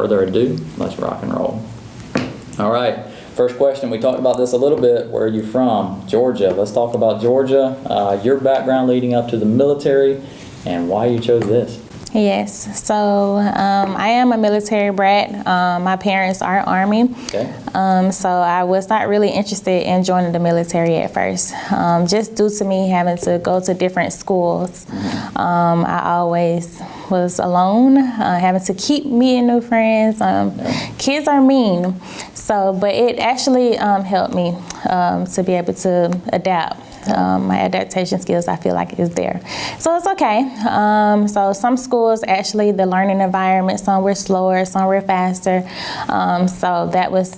further ado, let's rock and roll. All right, first question, we talked about this a little bit. Where are you from? Georgia. Let's talk about Georgia, your background leading up to the military, and why you chose this. Yes, so I am a military brat. My parents are Army, Okay. So I was not really interested in joining the military at first, just due to me having to go to different schools. I always was alone, having to keep meeting new friends. Kids are mean, but it actually helped me to be able to adapt. My adaptation skills, I feel like, is there. So it's okay. So some schools, actually, the learning environment, some were slower, some were faster. So that was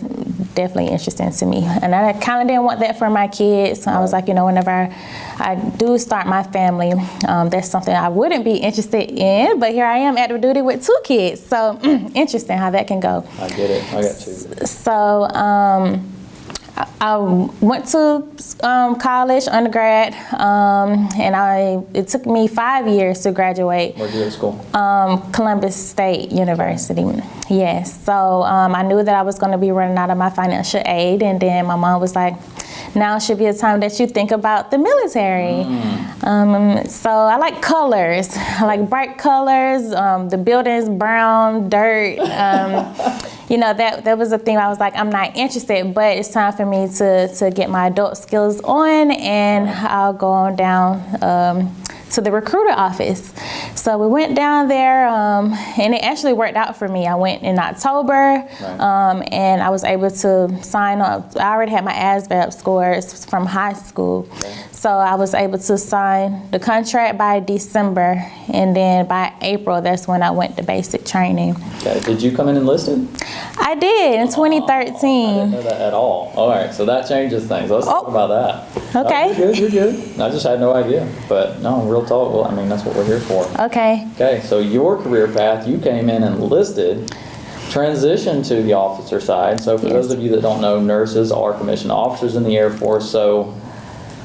definitely interesting to me. And I kind of didn't want that for my kids. I was like, whenever I do start my family, that's something I wouldn't be interested in. But here I am, active duty with 2 kids. So interesting how that can go. I get it. I got 2. So I went to college, undergrad, and it took me 5 years to graduate. Where'd you go to school? Columbus State University. Yes. So I knew that I was going to be running out of my financial aid, and then my mom was like, now should be a time that you think about the military. So I like colors. I like bright colors. The building's brown, dirt. That was the thing. I was like, I'm not interested, but it's time for me to get my adult skills on, and I'll go on down to the recruiter office. So we went down there, and it actually worked out for me. I went in October, and I was able to sign up. I already had my ASVAB scores from high school. So I was able to sign the contract by December, and then by April, that's when I went to basic training. Okay. Did you come in enlisted? I did in 2013. I didn't know that at all. All right, so that changes things. Let's talk about that. Okay. You're good. I just had no idea. But no, real talk, well, I mean, that's what we're here for. Okay. Okay, so your career path, you came in enlisted, transitioned to the officer side. So for those of you that don't know, nurses are commissioned officers in the Air Force. So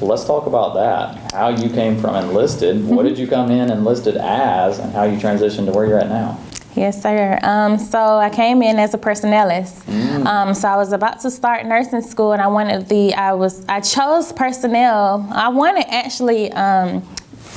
let's talk about that. How you came from enlisted, what did you come in enlisted as, and how you transitioned to where you're at now? Yes, sir. So I came in as a personnelist. So I was about to start nursing school, and I chose personnel. I wanted actually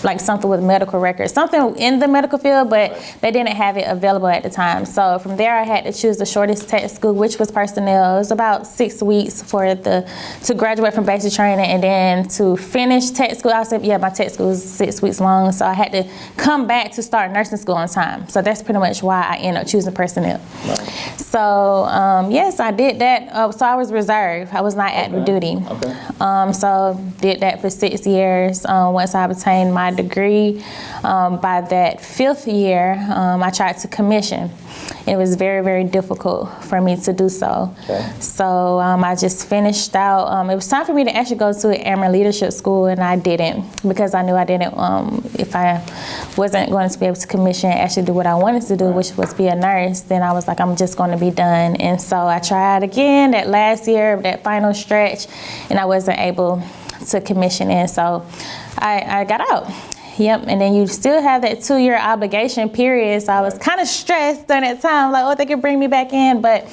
like something with medical records, something in the medical field, but they didn't have it available at the time. So from there, I had to choose the shortest tech school, which was personnel. It was about 6 weeks to graduate from basic training, and then to finish tech school. I said, my tech school was 6 weeks long, so I had to come back to start nursing school on time. So that's pretty much why I ended up choosing personnel. Right. So yes, I did that. So I was reserve. I was not active duty. Okay. So did that for 6 years. Once I obtained my degree, by that 5th year, I tried to commission. It was very, very difficult for me to do so. Okay. So I just finished out. It was time for me to actually go to an Airman Leadership School, and I didn't, because I knew I didn't, if I wasn't going to be able to commission and actually do what I wanted to do, which was be a nurse, then I was like, I'm just going to be done. And so I tried again that last year, that final stretch, and I wasn't able to commission in. So I got out. Yep, and then you still have that 2-year obligation period. So I was kind of stressed during that time, like, they could bring me back in. But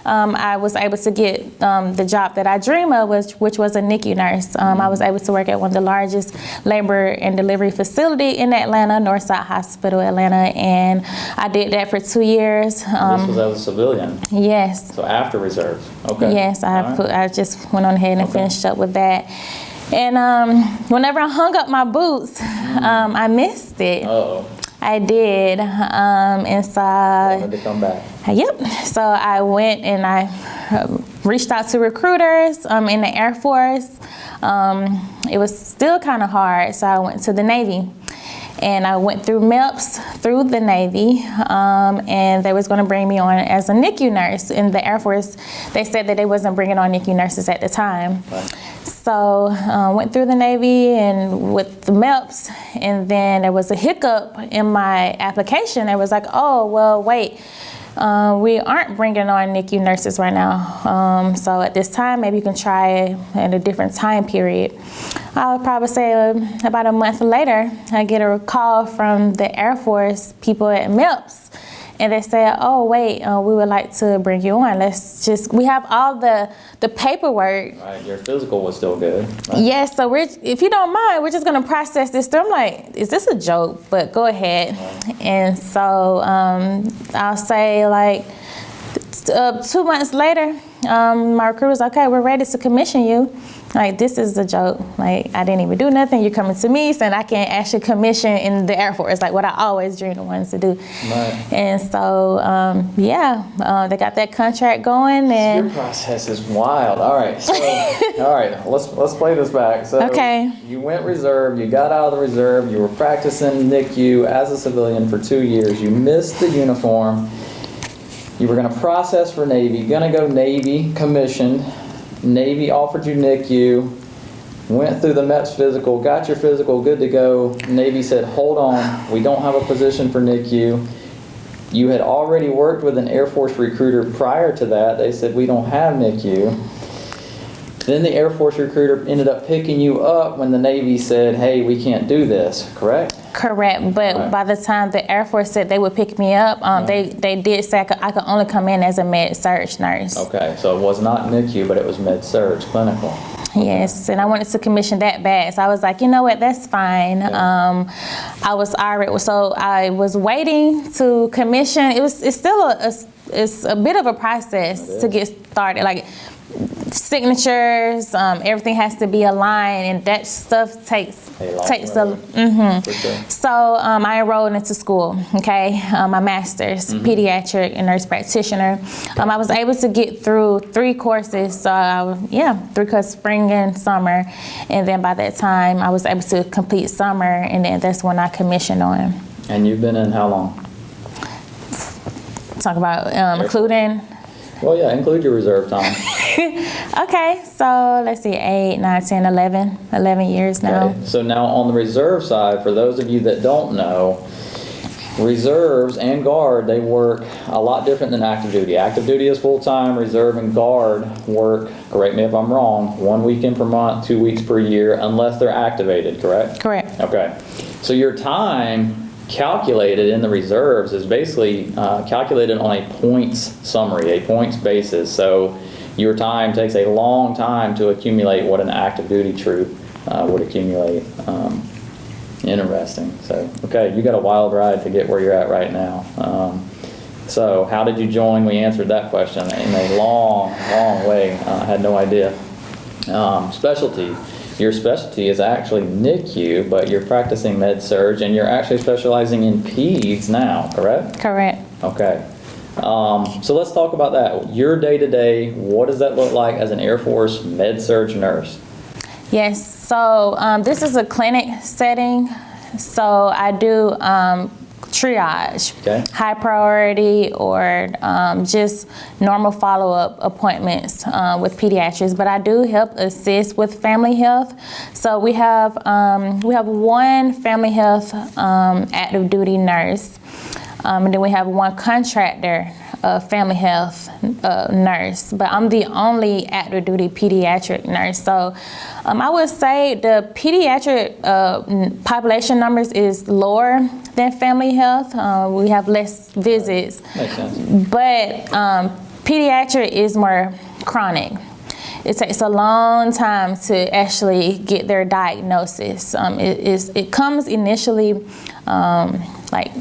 I was able to get the job that I dream of, which was a NICU nurse. I was able to work at one of the largest labor and delivery facility in Atlanta, Northside Hospital, Atlanta, and I did that for 2 years. This was as a civilian? Yes. So after reserves? Okay. Yes, I just went on ahead and finished up with that. And whenever I hung up my boots, I missed it. Uh-oh. I did. And so I wanted to come back. Yep. So I went and I reached out to recruiters in the Air Force. It was still kind of hard, so I went to the Navy. And I went through MEPS through the Navy, and they was going to bring me on as a NICU nurse. In the Air Force, they said that they wasn't bringing on NICU nurses at the time. Right. So went through the Navy and with the MEPS, and then there was a hiccup in my application. It was like, oh, well, wait. We aren't bringing on NICU nurses right now. So at this time, maybe you can try it at a different time period. I would probably say about a month later, I get a call from the Air Force people at MEPS. and they said, oh, wait, we would like to bring you on. We have all the paperwork. Right, your physical was still good. Right? Yes, so if you don't mind, we're just going to process this through. I'm like, is this a joke? But go ahead. Right. And so I'll say like 2 months later, my recruiter was okay, we're ready to commission you. Like, this is a joke. Like, I didn't even do nothing. You're coming to me saying I can actually commission in the Air Force, like what I always dreamed of wanting to do. Right. And so, they got that contract going. And your process is wild. All right. So, all right, let's play this back. So, okay. You went reserve. You got out of the reserve. You were practicing NICU as a civilian for 2 years. You missed the uniform. You were going to process for Navy. Going to go Navy, commissioned. Navy offered you NICU, went through the MEPS physical, got your physical, good to go. Navy said, hold on, we don't have a position for NICU. You had already worked with an Air Force recruiter prior to that. They said, we don't have NICU. Then the Air Force recruiter ended up picking you up when the Navy said, hey, we can't do this, correct? Correct, but right. By the time the Air Force said they would pick me up, right. they did say I could only come in as a med-surg nurse. Okay, so it was not NICU, but it was med-surg, clinical. Yes, and I wanted to commission that bad, so I was like, you know what, that's fine. Yeah. I was waiting to commission. It's still a bit of a process to get started. Like, signatures, everything has to be aligned, and that stuff takes a. Sure. So I enrolled into school. Okay, my master's, pediatric and nurse practitioner. I was able to get through 3 courses. So 3 courses, spring and summer, and then by that time I was able to complete summer, and then that's when I commissioned on. And you've been in how long? Talk about including. Well, yeah, include your reserve time. Okay, so let's see, 8, 9, 10, 11 years now. Okay. So now on the reserve side, for those of you that don't know, reserves and guard, they work a lot different than active duty. Active duty is full-time, reserve and guard work, correct me if I'm wrong, 1 weekend per month, 2 weeks per year, unless they're activated, correct? Correct. Okay. So your time calculated in the reserves is basically calculated on a points summary, a points basis. So your time takes a long time to accumulate what an active duty troop would accumulate. Interesting. So, okay, you got a wild ride to get where you're at right now. So how did you join? We answered that question in a long way. I had no idea. Specialty. Your specialty is actually NICU, but you're practicing med-surg, and you're actually specializing in peds now, correct? Correct. Okay. So let's talk about that. Your day-to-day, what does that look like as an Air Force med-surg nurse? Yes, so this is a clinic setting, so I do triage, okay. High priority, or just normal follow-up appointments with pediatrics. But I do help assist with family health. So we have one family health active duty nurse, and then we have one contractor family health nurse. But I'm the only active duty pediatric nurse. So I would say the pediatric population numbers is lower than family health. We have less visits. Makes sense. But pediatric is more chronic. It takes a long time to actually get their diagnosis. It comes initially like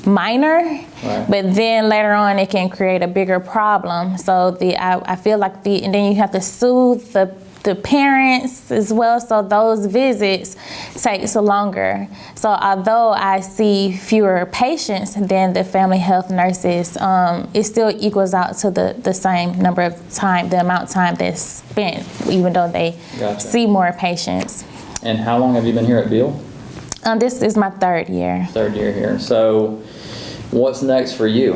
minor, right. But then later on it can create a bigger problem. So I feel like and then you have to soothe the parents as well. So those visits takes longer. So although I see fewer patients than the family health nurses, it still equals out to the same number of time, the amount of time that's spent, even though they see more patients. And how long have you been here at Beale? This is my 3rd year. 3rd year here. So what's next for you?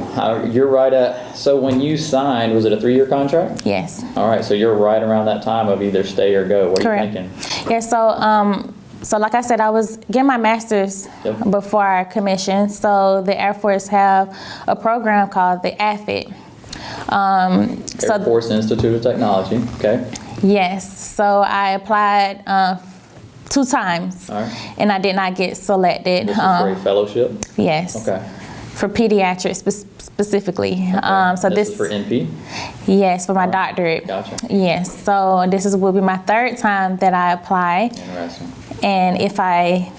You're right at, so when you signed, was it a 3-year contract? Yes. All right, so you're right around that time of either stay or go. What are Correct. you thinking? Yeah, so like I said, I was getting my master's before I commissioned. So the Air Force have a program called the AFIT. Air Force Institute of Technology, okay. Yes, so I applied 2 times, all right. And I did not get selected. This is for a fellowship? Yes. Okay. For pediatrics specifically. Okay. So this is for NP? Yes, for my doctorate. Gotcha. Yes, so will be my third time that I apply. Interesting. And if I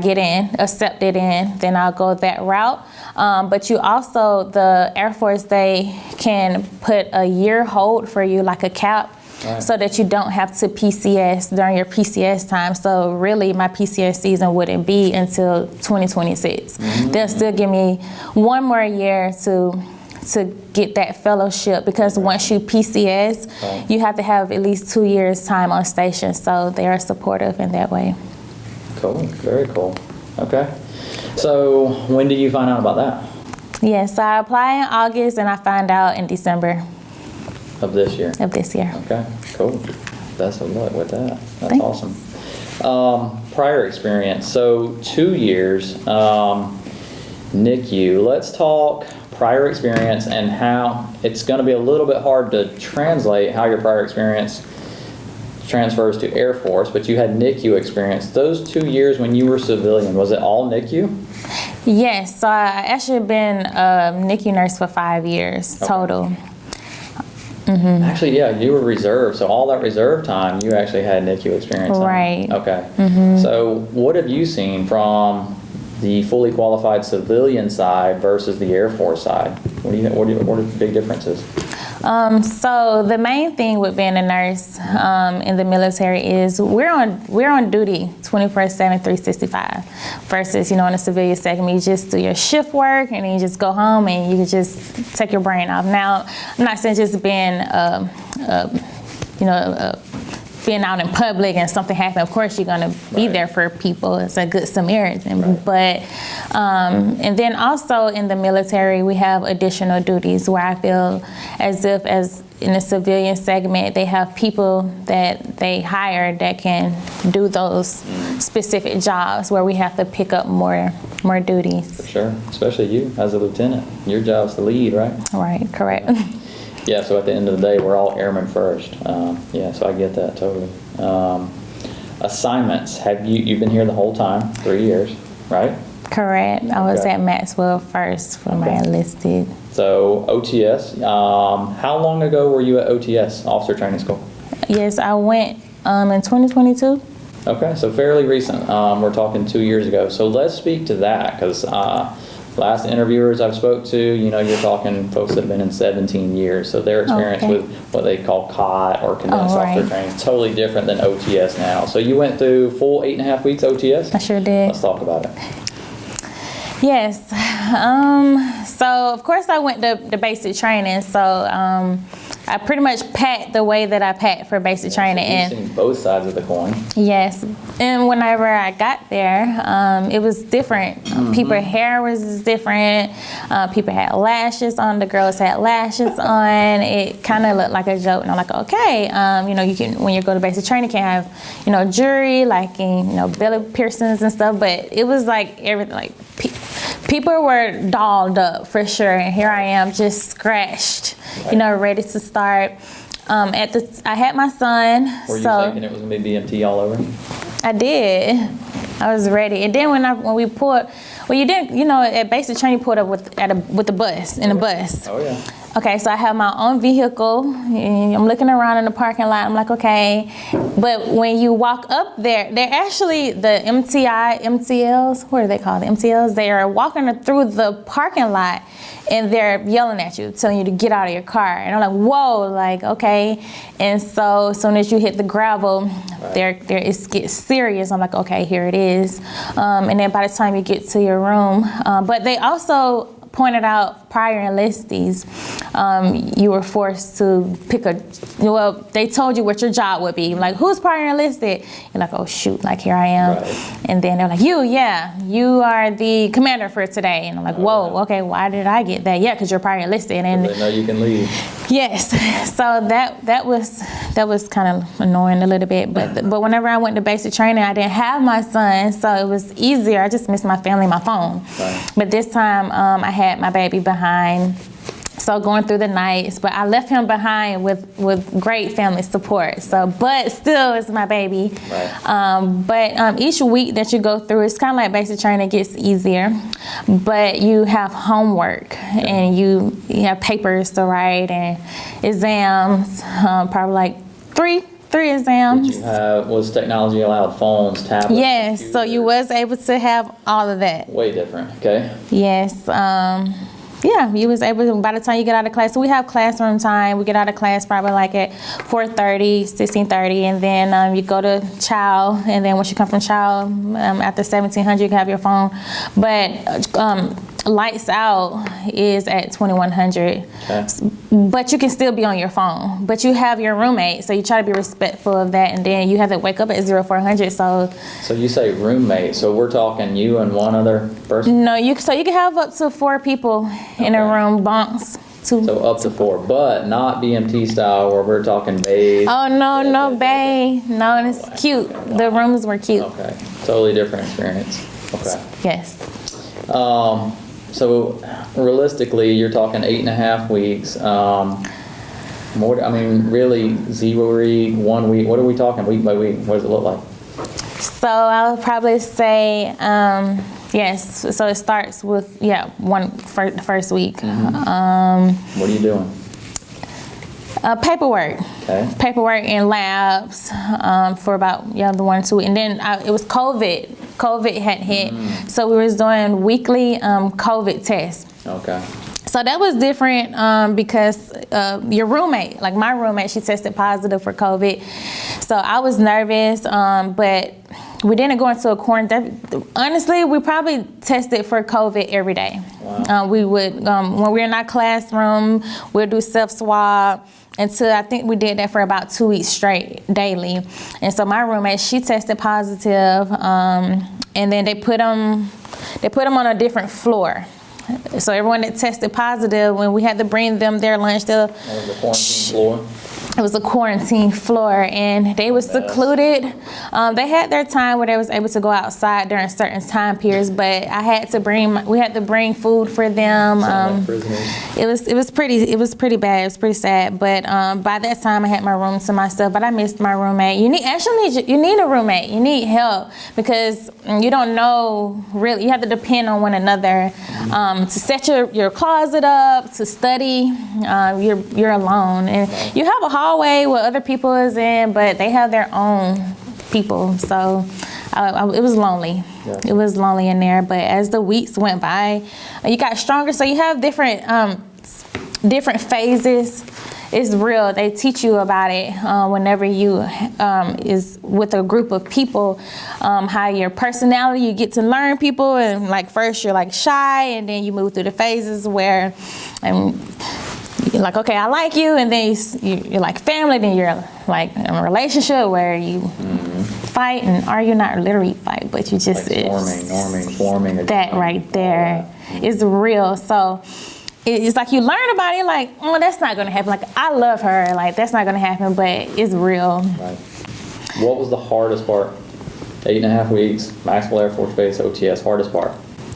get accepted in, then I'll go that route. But you also, the Air Force, they can put a year hold for you, like a cap, right, so that you don't have to PCS during your PCS time. So really, my PCS season wouldn't be until 2026. Mm-hmm. They'll still give me one more year to get that fellowship, because once you PCS, right, you have to have at least 2 years time on station. So they are supportive in that way. Cool, very cool. Okay. So when did you find out about that? Yes, so I applied in August and I found out in December. Of this year? Of this year. Okay, cool. Best of luck with that. That's Thanks. Awesome. Prior experience. So 2 years, NICU. Let's talk prior experience and how it's going to be a little bit hard to translate how your prior experience transfers to Air Force, but you had NICU experience. Those 2 years when you were civilian, was it all NICU? Yes, so I actually been a NICU nurse for 5 years total. Mm-hmm. Actually, yeah, you were reserve, so all that reserve time, you actually had NICU experience. Right. Okay. Mm-hmm. So what have you seen from the fully qualified civilian side versus the Air Force side? What are the big differences? So the main thing with being a nurse in the military is we're on duty 24/7, 365. Versus, in a civilian segment, you just do your shift work and then you just go home and you can just take your brain off. Now, I'm not saying just being being out in public and something happened, of course you're going to be there for people. It's a good Samaritan. Right. But, and then also in the military, we have additional duties where I feel as if as in the civilian segment, they have people that they hire that can do those specific jobs where we have to pick up more duties. For sure, especially you as a lieutenant. Your job's to lead, right? Right, correct. Yeah, so at the end of the day, we're all airmen first. Yeah, so I get that totally. Assignments, you've been here the whole time, 3 years, right? Correct. I was at Maxwell first for my enlisted. So OTS, how long ago were you at OTS, Officer Training School? Yes, I went in 2022. Okay, so fairly recent. We're talking 2 years ago. So let's speak to that, because last interviewers I've spoke to, you're talking folks that have been in 17 years. So their experience with what they call COT or condensed officer training is totally different than OTS now. So you went through full 8.5 weeks OTS? I sure did. Let's talk about it. Yes. So of course I went to the basic training. So I pretty much packed the way that I packed for basic training. So you've seen both sides of the coin. Yes. And whenever I got there, it was different. Mm-hmm. People's hair was different. People had lashes on. The girls had lashes on. It kind of looked like a joke. And I'm like, okay, you can, when you go to basic training, you can have, jewelry, like, belly piercings and stuff. But it was like everything, like people were dolled up for sure. And here I am just scratched, ready to start. I had my son. Were you thinking it was going to be BMT all over? I did. I was ready. And then when we pulled, you didn't, at basic training, you pulled up with the bus, in a bus. Oh, yeah. Okay, so I have my own vehicle. And I'm looking around in the parking lot. I'm like, okay. But when you walk up there, they're actually the MTLs, what are they called? The MTLs, they are walking through the parking lot and they're yelling at you, telling you to get out of your car. And I'm like, whoa, like, okay. And so as soon as you hit the gravel, it gets serious. I'm like, okay, here it is. And then by the time you get to your room, but they also pointed out prior enlistees, you were forced to pick they told you what your job would be. Like, who's prior enlisted? You're like, oh shoot, like here I am. Right. And then they're like, you are the commander for today. And I'm like, whoa, okay, why did I get that? Yeah, because you're prior enlisted. And they know you can leave. Yes, so that was kind of annoying a little bit. But whenever I went to basic training, I didn't have my son, so it was easier. I just missed my family, my phone. Right. But this time, I had my baby behind So going through the nights, but I left him behind with great family support. So, but still, it's my baby. Right. But each week that you go through, it's kind of like basic training. It gets easier, but you have homework and you have papers to write and exams. Probably like three exams. Did you have, was technology allowed? Phones, tablets? Yes. Computers? So you was able to have all of that. Way different. Okay. Yes. Yeah, you was able to, by the time you get out of class, so we have classroom time. We get out of class probably like at 4:30, 16:30, and then you go to child, and then once you come from child, after 1700, you can have your phone. But lights out is at 2100. Okay. But you can still be on your phone. But you have your roommate, so you try to be respectful of that, and then you have to wake up at 0400. So you say roommate, so we're talking you and one other person? no, you can have up to 4 people in a room, bunks. So up to 4, but not BMT style where we're talking bays. Oh no, bay. No, it's cute. The rooms were cute. Okay, totally different experience. Okay. Yes. So realistically, you're talking 8.5 weeks. More, I mean, really 0 week, 1 week. What are we talking week by week? What does it look like? So I would probably say yes. So it starts with the first week. Mm-hmm. What are you doing? Paperwork. Okay. Paperwork in labs for about the 1 or 2, and then it was COVID. COVID had hit, so we was doing weekly COVID tests. Okay. So that was different because your roommate, like my roommate, she tested positive for COVID. So I was nervous, but we didn't go into a quarantine. Honestly, we probably tested for COVID every day. Wow. We would, when we're in our classroom, we'll do self-swab. Until I think we did that for about 2 weeks straight, daily. And so my roommate, she tested positive, and then they put them on a different floor. So everyone that tested positive, when we had to bring them their lunch, That was the quarantine floor? it was a quarantine floor, and they were secluded. They had their time where they was able to go outside during certain time periods, but we had to bring food for them. Like prisoners. It was pretty bad. It was pretty sad. But by that time, I had my room to myself. But I missed my roommate. You need a roommate. You need help because you don't know really. You have to depend on one another to set your closet up, to study. You're alone, and you have a hallway where other people is in, but they have their own people. So it was lonely. Yeah. It was lonely in there. But as the weeks went by, you got stronger. So you have different phases. It's real. They teach you about it whenever you is with a group of people. How your personality, you get to learn people, and like first you're like shy, and then you move through the phases where you're like, okay, I like you, and then you're like family, then you're like in a relationship where you fight and argue, not literally fight, but you just like forming. That right there is real. So it's like you learn about it, like, oh, that's not gonna happen. Like, I love her, like that's not gonna happen, but it's real. Right. What was the hardest part? 8.5 weeks, Maxwell Air Force Base, OTS, hardest part?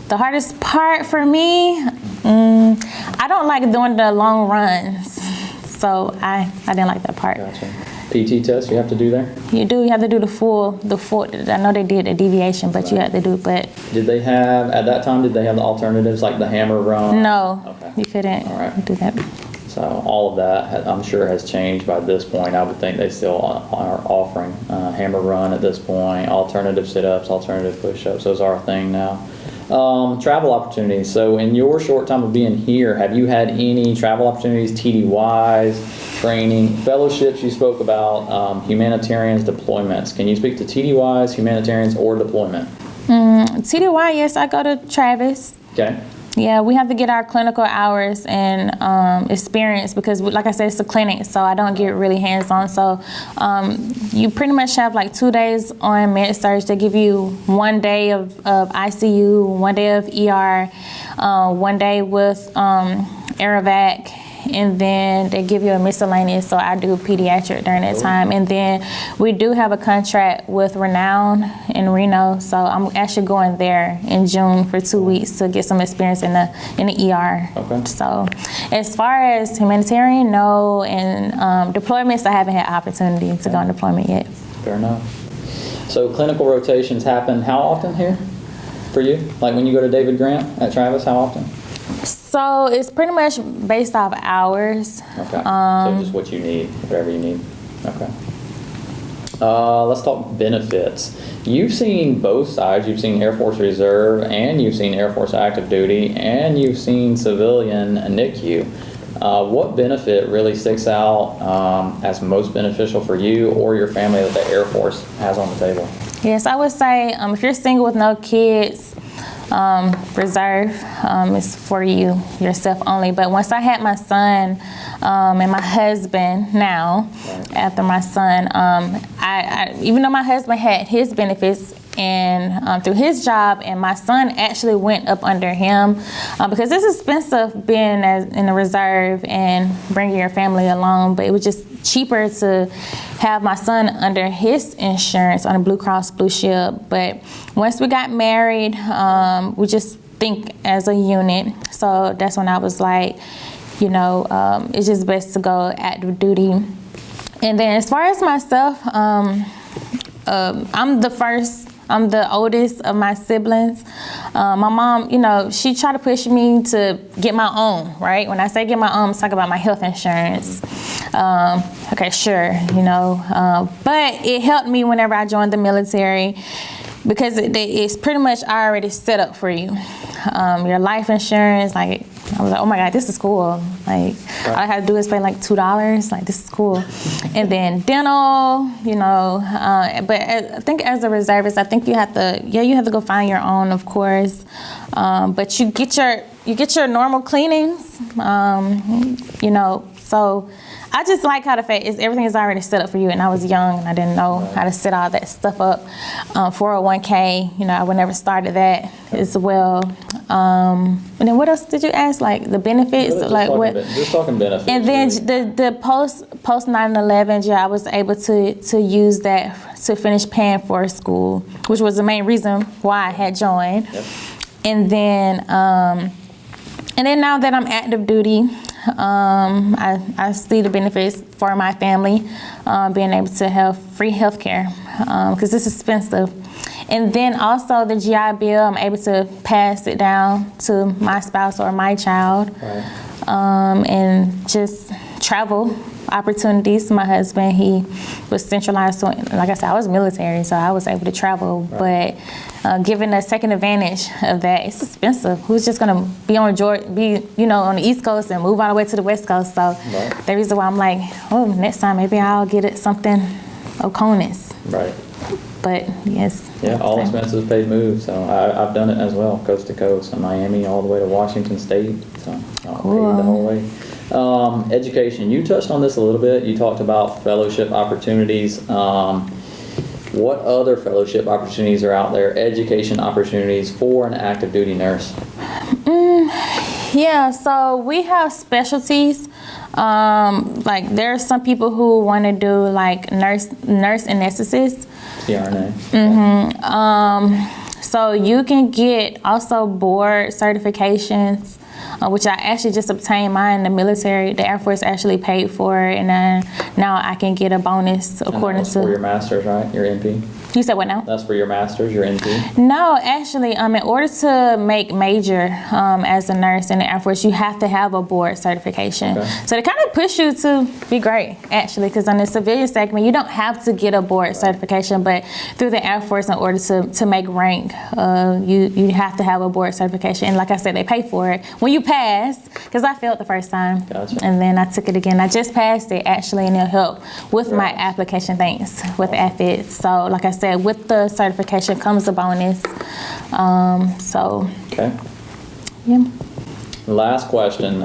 The hardest part for me, I don't like doing the long runs, so I didn't like that part. Gotcha. PT test you have to do there? You have to do the full, I know they did a deviation, but you had to do, but. Did they have the alternatives like the hammer run? No, okay. You couldn't do that. So all of that, I'm sure, has changed by this point. I would think they still are offering hammer run at this point, alternative sit-ups, alternative push-ups. Those are a thing now. Travel opportunities. So in your short time of being here, have you had any travel opportunities, TDYs, training, fellowships you spoke about, humanitarians, deployments? Can you speak to TDYs, humanitarians, or deployment? TDY, yes, I go to Travis. Okay. Yeah, we have to get our clinical hours and experience because, like I said, it's a clinic, so I don't get really hands-on. So you pretty much have like 2 days on med-surg. They give you 1 day of ICU, 1 day of ER, 1 day with Aerovac, and then they give you a miscellaneous, so I do pediatric during that time. And then we do have a contract with Renown in Reno, so I'm actually going there in June for 2 weeks to get some experience in the ER. Okay. So as far as humanitarian, no, and deployments, I haven't had opportunity to go on deployment yet. Fair enough. So clinical rotations happen how often here for you? Like when you go to David Grant at Travis, how often? So it's pretty much based off hours. Okay. So just what you need, whatever you need. Okay. Let's talk benefits. You've seen both sides. You've seen Air Force Reserve, and you've seen Air Force Active Duty, and you've seen civilian NICU. What benefit really sticks out as most beneficial for you or your family that the Air Force has on the table? Yes, I would say if you're single with no kids, Reserve is for you, yourself only. But once I had my son and my husband now, after my son, I even though my husband had his benefits and through his job, and my son actually went up under him because it's expensive being in the reserve and bringing your family along, but it was just cheaper to have my son under his insurance on a Blue Cross Blue Shield. But once we got married, we just think as a unit. So that's when I was like, it's just best to go active duty. And then as far as myself, I'm the oldest of my siblings. My mom, she tried to push me to get my own, right? When I say get my own, I'm talking about my health insurance. Okay, sure, but it helped me whenever I joined the military because it's pretty much already set up for you. Your life insurance, I was like, oh my God, this is cool. Like, all I had to do is pay like $2. Like, this is cool. And then dental, but I think as a reservist, I think you have to go find your own, of course. But you get your normal cleanings, so I just like how the fact is everything is already set up for you. And I was young and I didn't know how to set all that stuff up. 401k, I would never started that as well. And then what else did you ask? Like the benefits, just talking benefits. And then the post 9/11, I was able to use that to finish paying for school, which was the main reason why I had joined. Yep. And then now that I'm active duty, I see the benefits for my family, being able to have free health care, because it's expensive. And then also the GI Bill, I'm able to pass it down to my spouse or my child, and just travel opportunities. My husband, he was centralized, so like I said, I was military, so I was able to travel, but given a second advantage of that, it's expensive. Who's just gonna be on the East Coast and move all the way to the West Coast? So the reason why I'm like, next time maybe I'll get it something Oconus. Right. But yes. Yeah, all expenses paid move. So I've done it as well, coast to coast, from Miami all the way to Washington State. So I'll pay the whole way. Education, you touched on this a little bit. You talked about fellowship opportunities. What other fellowship opportunities are out there, education opportunities for an active duty nurse? Yeah, so we have specialties. Like there are some people who want to do like nurse anesthetist. CRNA. Mm-hmm. So you can get also board certifications, which I actually just obtained mine in the military. The Air Force actually paid for it, and then now I can get a bonus according to. For your master's, right? Your NP? You said what now? That's for your master's, your NP? No, actually, in order to make major as a nurse in the Air Force, you have to have a board certification. Okay. So they kind of push you to be great, actually, because on the civilian segment, you don't have to get a board certification, but through the Air Force, in order to make rank, you have to have a board certification. And like I said, they pay for it. When you pass, because I failed the first time, and then I took it again. I just passed it, actually, and it'll help with my application, thanks, with AFID. So like I said, with the certification comes a bonus. Okay. Yeah. Last question.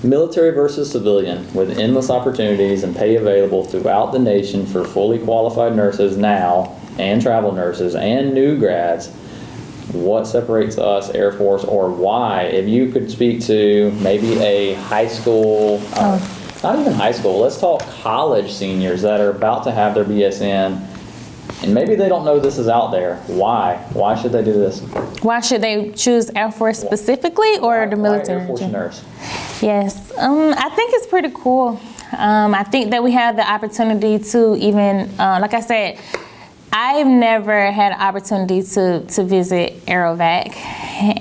Military versus civilian, with endless opportunities and pay available throughout the nation for fully qualified nurses now, and travel nurses, and new grads. what separates us, Air Force, or why? If you could speak to maybe a high school, not even high school, let's talk college seniors that are about to have their BSN, and maybe they don't know this is out there. Why? Why should they do this? Why should they choose Air Force specifically or the military? Air Force nurse. Yes, I think it's pretty cool. I think that we have the opportunity to even, like I said, I've never had an opportunity to visit Aerovac,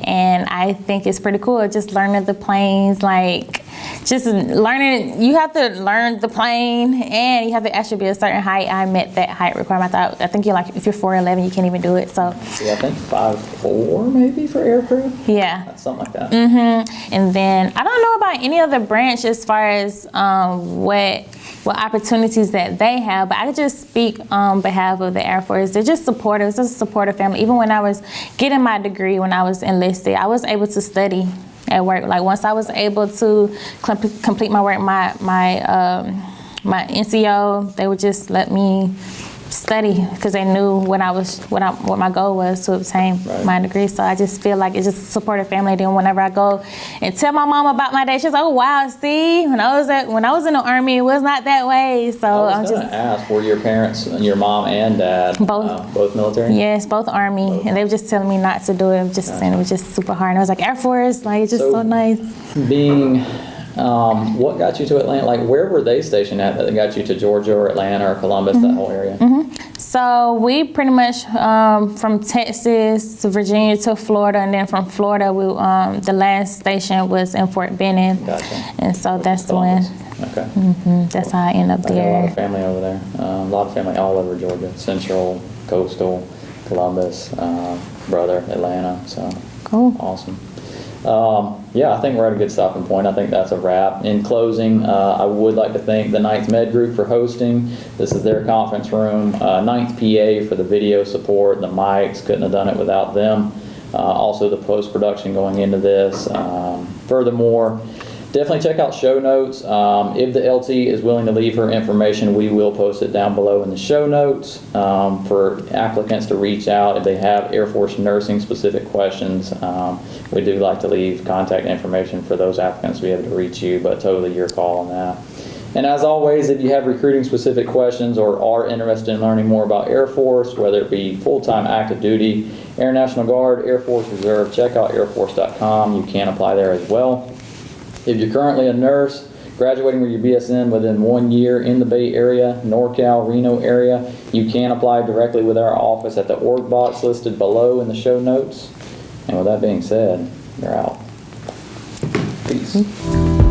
and I think it's pretty cool just learning the planes, like just learning. You have to learn the plane, and you have to actually be a certain height. I met that height requirement. I think you're like, if you're 4'11", you can't even do it. So yeah, I think 5'4" maybe for aircrew. Yeah, that's something like that. And then I don't know about any other branch as far as what opportunities that they have, but I could just speak on behalf of the Air Force. They're just supportive. It's just a supportive family. Even when I was getting my degree, when I was enlisted, I was able to study at work. Like once I was able to complete my work, my NCO, they would just let me study because they knew what my goal was to obtain my degree. So I just feel like it's just a supportive family. Then whenever I go and tell my mom about my day, she's like, "Oh wow, see, when I was in the Army, it was not that way." So I was gonna ask, were your parents, your mom and dad, both military? Yes, both Army, and they were just telling me not to do it. Just saying it was just super hard. And I was like, Air Force, like it's just so nice. Being, what got you to Atlanta? Like, where were they stationed at that got you to Georgia or Atlanta or Columbus, that whole area? So we pretty much from Texas to Virginia to Florida, and then from Florida, the last station was in Fort Benning. Gotcha. And so that's the one. Okay. That's how I ended up there. I got a lot of family over there. A lot of family all over Georgia, Central, Coastal, Columbus, brother, Atlanta. So cool. Awesome. Yeah, I think we're at a good stopping point. I think that's a wrap. In closing, I would like to thank the 9th Med Group for hosting. This is their conference room. 9th PA for the video support, the mics, couldn't have done it without them. Also the post-production going into this. Furthermore, definitely check out show notes. If the LT is willing to leave her information, we will post it down below in the show notes for applicants to reach out if they have Air Force nursing specific questions. We do like to leave contact information for those applicants to be able to reach you, but totally your call on that. And as always, if you have recruiting specific questions or are interested in learning more about Air Force, whether it be full-time active duty, Air National Guard, Air Force Reserve, check out airforce.com. You can apply there as well. If you're currently a nurse, graduating with your BSN within 1 year in the Bay Area, NORCAL RENO area, you can apply directly with our office at the org box listed below in the show notes. And with that being said, you're out. Peace.